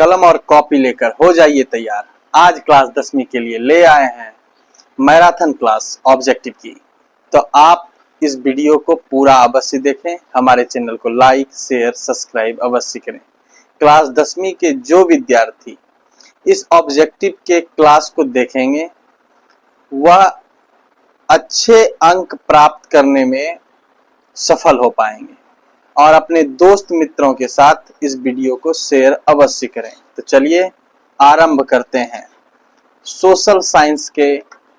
कलम और कॉपी लेकर हो जाइए तैयार। आज क्लास 10वीं के लिए ले आए हैं मैराथन क्लास ऑब्जेक्टिव की। तो आप इस वीडियो को पूरा अवश्य देखें, हमारे चैनल को लाइक शेयर सब्सक्राइब अवश्य करें। क्लास 10वीं के जो विद्यार्थी इस ऑब्जेक्टिव के क्लास को देखेंगे वह अच्छे अंक प्राप्त करने में सफल हो पाएंगे और अपने दोस्त मित्रों के साथ इस वीडियो को शेयर अवश्य करें। तो चलिए आरंभ करते हैं सोशल साइंस के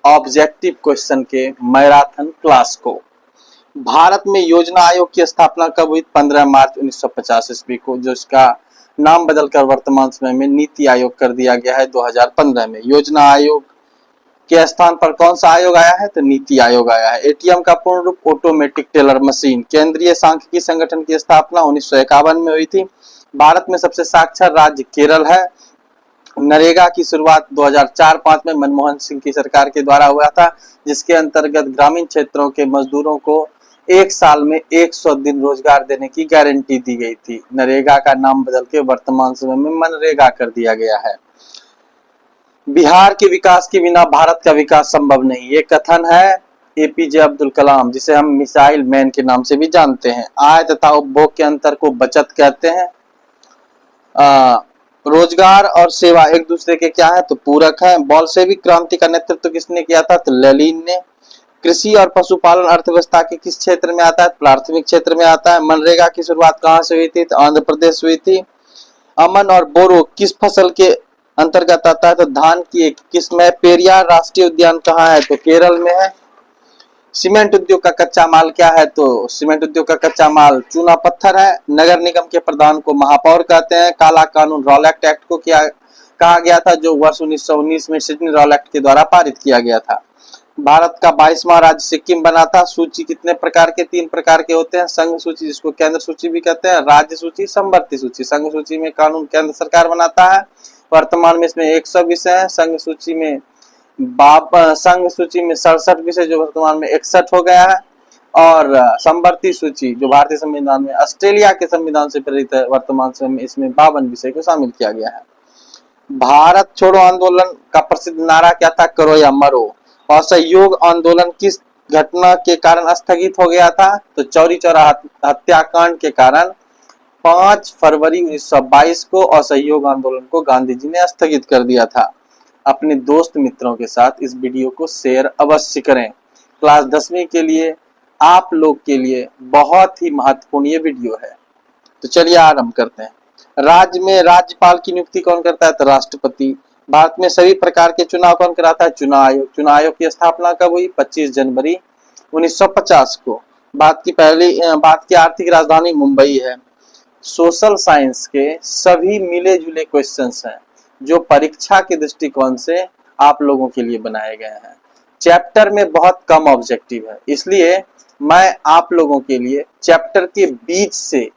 ऑब्जेक्टिव क्वेश्चन के मैराथन क्लास को। भारत में योजना आयोग की स्थापना कब हुई? 15 मार्च 1950 ईस्वी को, जो इसका नाम बदलकर वर्तमान समय में नीति आयोग कर दिया गया है 2015 में। योजना आयोग के स्थान पर कौन सा आयोग आया है? तो नीति आयोग आया है। एटीएम का पूर्ण रूप ऑटोमेटिक टेलर मशीन। केंद्रीय सांख्यिकी संगठन की स्थापना 1951 में हुई थी। भारत में सबसे साक्षर राज्य केरल है। नरेगा की शुरुआत 2004-5 में मनमोहन सिंह की सरकार के द्वारा हुआ था, जिसके अंतर्गत ग्रामीण क्षेत्रों के मजदूरों को एक साल में 100 दिन रोजगार देने की गारंटी दी गई थी। नरेगा का नाम बदल के वर्तमान समय में मनरेगा कर दिया गया है। बिहार के विकास के बिना भारत का विकास संभव नहीं, ये कथन है एपीजे अब्दुल कलाम, जिसे हम मिसाइल मैन के नाम से भी जानते हैं। आय तथा उपभोग के अंतर को बचत कहते हैं। रोजगार और सेवा एक दूसरे के क्या है? तो पूरक है। बोल्शेविक क्रांति का नेतृत्व किसने किया था? तो लेनिन ने। कृषि और पशुपालन अर्थव्यवस्था के किस क्षेत्र में आता है? प्राथमिक क्षेत्र में आता है। मनरेगा की शुरुआत कहाँ से हुई थी? तो आंध्र प्रदेश हुई थी। अमन और बोरो किस फसल के अंतर्गत आता है? तो धान की एक किस्म है। पेरियार राष्ट्रीय उद्यान कहाँ है? तो केरल में है। सीमेंट उद्योग का कच्चा माल क्या है? तो सीमेंट उद्योग का कच्चा माल चूना पत्थर है। नगर निगम के प्रधान को महापौर कहते हैं। काला कानून रॉलेट एक्ट को क्या कहा गया था, जो वर्ष 1919 में सिडनी रॉलेट के द्वारा पारित किया गया था। भारत का 22वां राज्य सिक्किम बना था। सूची कितने प्रकार के? 3 प्रकार के होते हैं। संघ सूची, जिसको केंद्र सूची भी कहते हैं, राज्य सूची, समवर्ती सूची। संघ सूची में कानून केंद्र सरकार बनाता है। वर्तमान में इसमें 100 विषय है। संघ सूची में 67 विषय, जो वर्तमान में 61 हो गया है। और समवर्ती सूची जो भारतीय संविधान में ऑस्ट्रेलिया के संविधान से प्रेरित है, वर्तमान समय में इसमें 52 विषय को शामिल किया गया है। भारत छोड़ो आंदोलन का प्रसिद्ध नारा क्या था? करो या मरो। असहयोग आंदोलन किस घटना के कारण स्थगित हो गया था? तो चौरी चौरा हत्याकांड के कारण 5 फरवरी 1922 को असहयोग आंदोलन को गांधी जी ने स्थगित कर दिया था। अपने दोस्त मित्रों के साथ इस वीडियो को शेयर अवश्य करें। क्लास 10वीं के लिए आप लोग के लिए बहुत ही महत्वपूर्ण ये वीडियो है। तो चलिए आरंभ करते हैं। राज्य में राज्यपाल की नियुक्ति कौन करता है? तो राष्ट्रपति। भारत में सभी प्रकार के चुनाव कौन कराता है? चुनाव आयोग। चुनाव आयोग की स्थापना कब हुई? 25 जनवरी 1950 को। भारत की आर्थिक राजधानी मुंबई है। सोशल साइंस के सभी मिले जुले क्वेश्चंस हैं जो परीक्षा के दृष्टिकोण से आप लोगों के लिए बनाए गए हैं। चैप्टर में बहुत कम ऑब्जेक्टिव है, इसलिए मैं आप लोगों के लिए चैप्टर के बीच से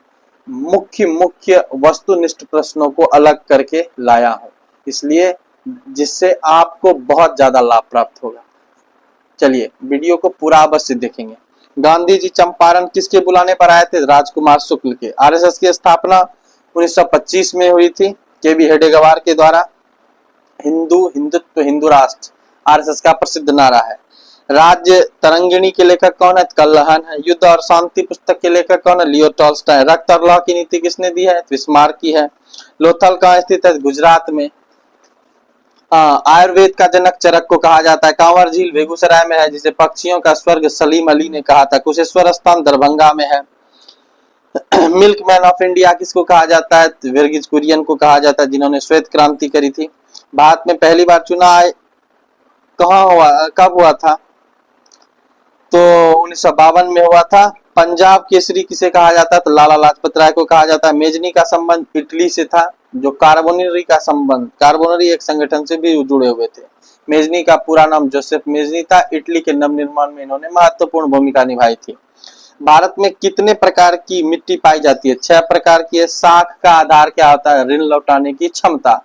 मुख्य वस्तुनिष्ठ प्रश्नों को अलग करके लाया हूं, इसलिए जिससे आपको बहुत ज्यादा लाभ प्राप्त होगा। चलिए वीडियो को पूरा अवश्य देखेंगे। गांधी जी चंपारण किसके बुलाने पर आए थे? राजकुमार शुक्ल के। आरएसएस की स्थापना 1925 में हुई थी केबी हेडेगवार के द्वारा। हिंदुत्व हिंदू राष्ट्र आरएसएस का प्रसिद्ध नारा है। राज्य तरंगिणी के लेखक कौन है? कल्हन है। युद्ध और शांति पुस्तक के लेखक कौन है? Leo Tolstoy. रक्त और लौह की नीति किसने दी है? बिस्मार्क की है। लोथल कहाँ स्थित है? गुजरात में। आयुर्वेद का जनक चरक को कहा जाता है। कांवर झील बेगूसराय में है, जिसे पक्षियों का स्वर्ग सलीम अली ने कहा था। कुशेश्वर स्थान दरभंगा में है। मिल्क मैन ऑफ इंडिया किसको कहा जाता है? वर्गीज कुरियन को कहा जाता है, जिन्होंने श्वेत क्रांति करी थी। भारत में पहली बार चुनाव कब हुआ था? तो 1952 में हुआ था। पंजाब केसरी किसे कहा जाता है? तो लाला लाजपत राय को कहा जाता है। मेजनी का संबंध इटली से था, जो कार्बोनरी एक संगठन से भी जुड़े हुए थे। मेजनी का पूरा नाम जोसेफ मेजनी था। इटली के नवनिर्माण में इन्होंने महत्वपूर्ण भूमिका निभाई थी। भारत में कितने प्रकार की मिट्टी पाई जाती है? 6 प्रकार की है। साख का आधार क्या होता है? ऋण लौटाने की क्षमता।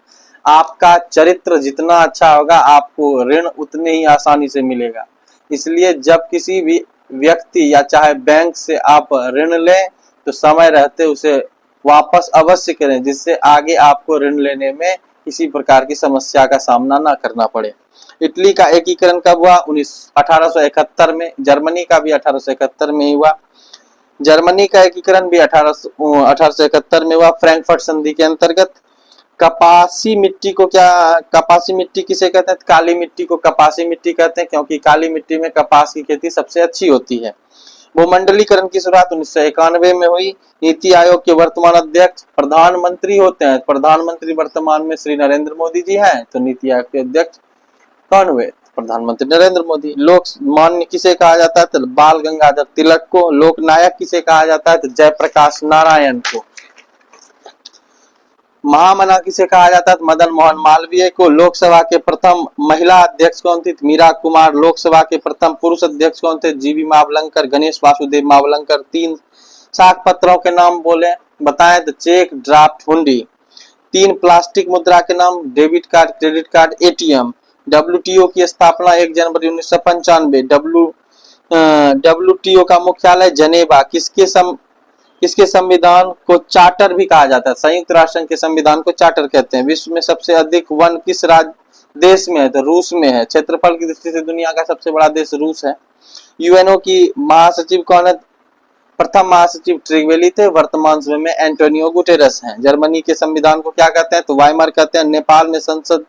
आपका चरित्र जितना अच्छा होगा, आपको ऋण उतने ही आसानी से मिलेगा। इसलिए जब किसी भी व्यक्ति या चाहे बैंक से आप ऋण लें तो समय रहते उसे वापस अवश्य करें, जिससे आगे आपको ऋण लेने में किसी प्रकार की समस्या का सामना न करना पड़े। इटली का एकीकरण कब हुआ? 1871 में। जर्मनी का भी 1871 में ही हुआ। जर्मनी का एकीकरण भी 1871 में हुआ, फ्रैंकफर्ट संधि के अंतर्गत। कपासी मिट्टी को कपासी मिट्टी किसे कहते हैं? काली मिट्टी को कपासी मिट्टी कहते हैं, क्योंकि काली मिट्टी में कपास की खेती सबसे अच्छी होती है। भूमंडलीकरण की शुरुआत 1991 में हुई। नीति आयोग के वर्तमान अध्यक्ष प्रधानमंत्री होते हैं। प्रधानमंत्री वर्तमान में श्री नरेंद्र मोदी जी हैं, तो नीति आयोग के अध्यक्ष कौन हुए? प्रधानमंत्री नरेंद्र मोदी। लोकमान्य किसे कहा जाता है? तो बाल गंगाधर तिलक को। लोकनायक किसे कहा जाता है? तो जयप्रकाश नारायण को। महामना किसे कहा जाता है? मदन मोहन मालवीय को। लोकसभा के प्रथम महिला अध्यक्ष कौन थी? मीरा कुमार। लोकसभा के प्रथम पुरुष अध्यक्ष कौन थे? जीवी मावलंकर, गणेश वासुदेव मावलंकर। 3 साख पत्रों के नाम बोले बताएं तो चेक, ड्राफ्ट, हुंडी। 3 प्लास्टिक मुद्रा के नाम? Debit card, credit card, ATM. WTO की स्थापना 1 जनवरी 1995। WTO का मुख्यालय जनेवा। किसके संविधान को चार्टर भी कहा जाता है? संयुक्त राष्ट्र संघ के संविधान को चार्टर कहते हैं। विश्व में सबसे अधिक वन किस देश में है? तो रूस में है। क्षेत्रफल की दृष्टि से दुनिया का सबसे बड़ा देश रूस है। यूएनओ की महासचिव कौन है? प्रथम महासचिव ट्रिगवेली थे, वर्तमान समय में एंटोनियो गुटेरस हैं। जर्मनी के संविधान को क्या कहते हैं? तो वाइमर कहते हैं। नेपाल में संसद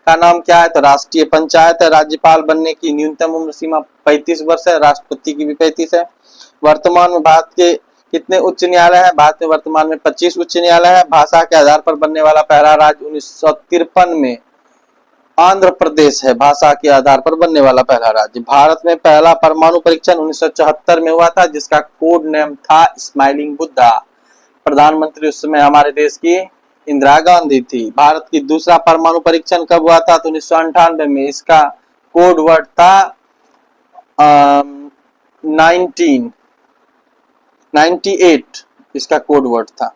का नाम क्या है? तो राष्ट्रीय पंचायत है। राज्यपाल बनने की न्यूनतम उम्र सीमा 35 वर्ष है, राष्ट्रपति की भी 35 है। वर्तमान में भारत के कितने उच्च न्यायालय है? भारत में वर्तमान में 25 उच्च न्यायालय है। भाषा के आधार पर बनने वाला पहला राज्य 1953 में आंध्र प्रदेश है। भाषा के आधार पर बनने वाला पहला राज्य। भारत में पहला परमाणु परीक्षण 1974 में हुआ था, जिसका कोड नेम था स्माइलिंग बुद्धा। प्रधानमंत्री उस समय हमारे देश की इंदिरा गांधी थी। भारत की दूसरा परमाणु परीक्षण कब हुआ था? तो 1998 में। इसका कोड वर्ड था 1998 इसका कोड वर्ड था।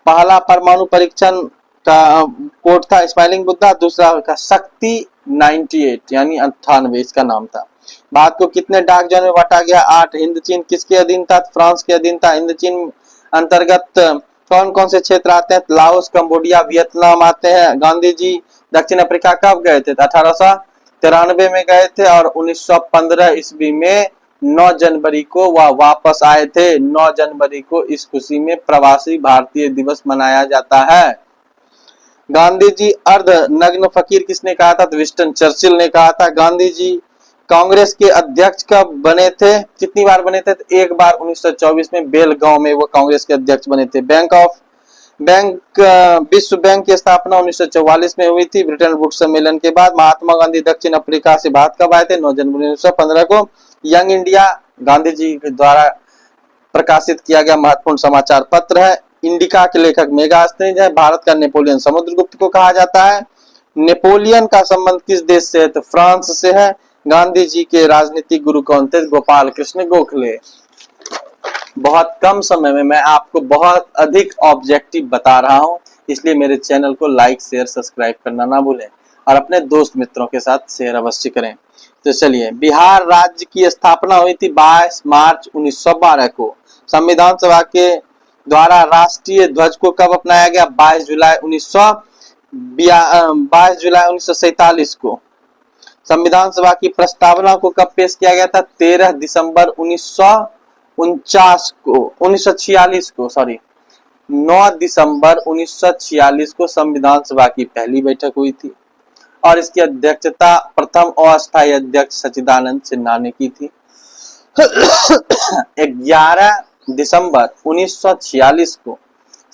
पहला परमाणु परीक्षण का कोड था स्माइलिंग बुद्धा, दूसरा का शक्ति 98 यानी 98 इसका नाम था। भारत को कितने डाक जोन में बांटा गया? 8। हिंद चीन किसके अधीन था? फ्रांस के अधीन था। हिंद चीन अंतर्गत कौन कौन से क्षेत्र आते हैं? लाओस, कंबोडिया, वियतनाम आते हैं। गांधी जी दक्षिण अफ्रीका कब गए थे? 1893 में गए थे और 1915 ईस्वी में 9 जनवरी को वह वापस आए थे। 9 जनवरी को इस खुशी में प्रवासी भारतीय दिवस मनाया जाता है। गांधी जी अर्ध नग्न फकीर किसने कहा था? तो विंस्टन चर्चिल ने कहा था। गांधी जी कांग्रेस के अध्यक्ष कब बने थे? कितनी बार बने थे? तो 1 बार 1924 में बेलगांव में वो कांग्रेस के अध्यक्ष बने थे। विश्व बैंक की स्थापना 1944 में हुई थी, ब्रिटेन वुड्स सम्मेलन के बाद। महात्मा गांधी दक्षिण अफ्रीका से भारत कब आए थे? 9 जनवरी 1915 को। यंग इंडिया गांधी जी के द्वारा प्रकाशित किया गया महत्वपूर्ण समाचार पत्र है। इंडिका के लेखक मेगास्थनीज है। भारत का नेपोलियन समुद्रगुप्त को कहा जाता है। नेपोलियन का संबंध किस देश से है? तो फ्रांस से है। गांधी जी के राजनीतिक गुरु कौन थे? गोपाल कृष्ण गोखले। बहुत कम समय में मैं आपको बहुत अधिक ऑब्जेक्टिव बता रहा हूं, इसलिए मेरे चैनल को लाइक, शेयर, सब्सक्राइब करना ना भूलें और अपने दोस्त मित्रों के साथ शेयर अवश्य करें। तो चलिए, बिहार राज्य की स्थापना हुई थी 22 मार्च 1912 को। संविधान सभा के द्वारा राष्ट्रीय ध्वज को कब अपनाया गया? 22 जुलाई 1947 को। संविधान सभा की प्रस्तावना को कब पेश किया गया था? 13 दिसंबर 1946 को 9 दिसंबर 1946 को संविधान सभा की पहली बैठक हुई थी और इसकी अध्यक्षता प्रथम अस्थायी अध्यक्ष सच्चिदानंद सिन्हा ने की थी। 11 दिसंबर 1946 को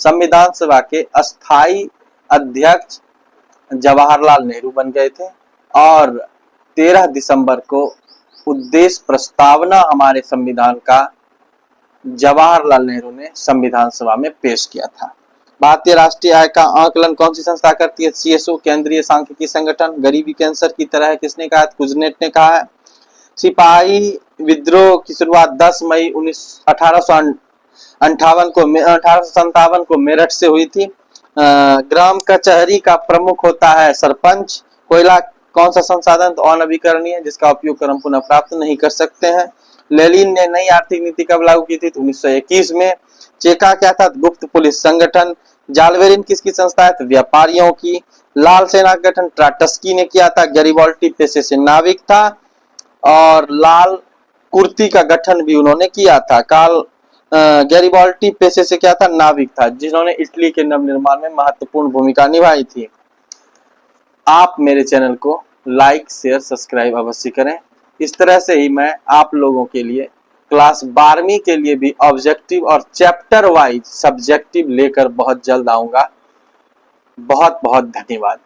संविधान सभा के अस्थायी अध्यक्ष जवाहरलाल नेहरू बन गए थे और 13 दिसंबर को उद्देश्य प्रस्तावना हमारे संविधान का जवाहरलाल नेहरू ने संविधान सभा में पेश किया था। भारतीय राष्ट्रीय आय का आकलन कौन सी संस्था करती है? CSO, केंद्रीय सांख्यिकी संगठन। गरीबी कैंसर की तरह है, किसने कहा? कुजनेट ने कहा है। सिपाही विद्रोह की शुरुआत 10 मई 1857 को मेरठ से हुई थी। ग्राम कचहरी का प्रमुख होता है सरपंच। कोयला कौन सा संसाधन? तो अनवीकरणीय, जिसका उपयोग कर हम पुनः प्राप्त नहीं कर सकते हैं। लेनिन ने नई आर्थिक नीति कब लागू की थी? तो 1921 में। चेका क्या था? गुप्त पुलिस संगठन। जालवेरिन किसकी संस्था है? तो व्यापारियों की। लाल सेना का गठन ट्राटस्की ने किया था, गैरिबाल्डी पेशे से नाविक था। और लाल कुर्ती का गठन भी उन्होंने किया था। गैरिबाल्डी पेशे से क्या था? नाविक था, जिन्होंने इटली के नवनिर्माण में महत्वपूर्ण भूमिका निभाई थी। आप मेरे चैनल को लाइक शेयर सब्सक्राइब अवश्य करें। इस तरह से ही मैं आप लोगों के लिए क्लास 12वीं के लिए भी ऑब्जेक्टिव और चैप्टर वाइज सब्जेक्टिव लेकर बहुत जल्द आऊंगा। बहुत बहुत धन्यवाद।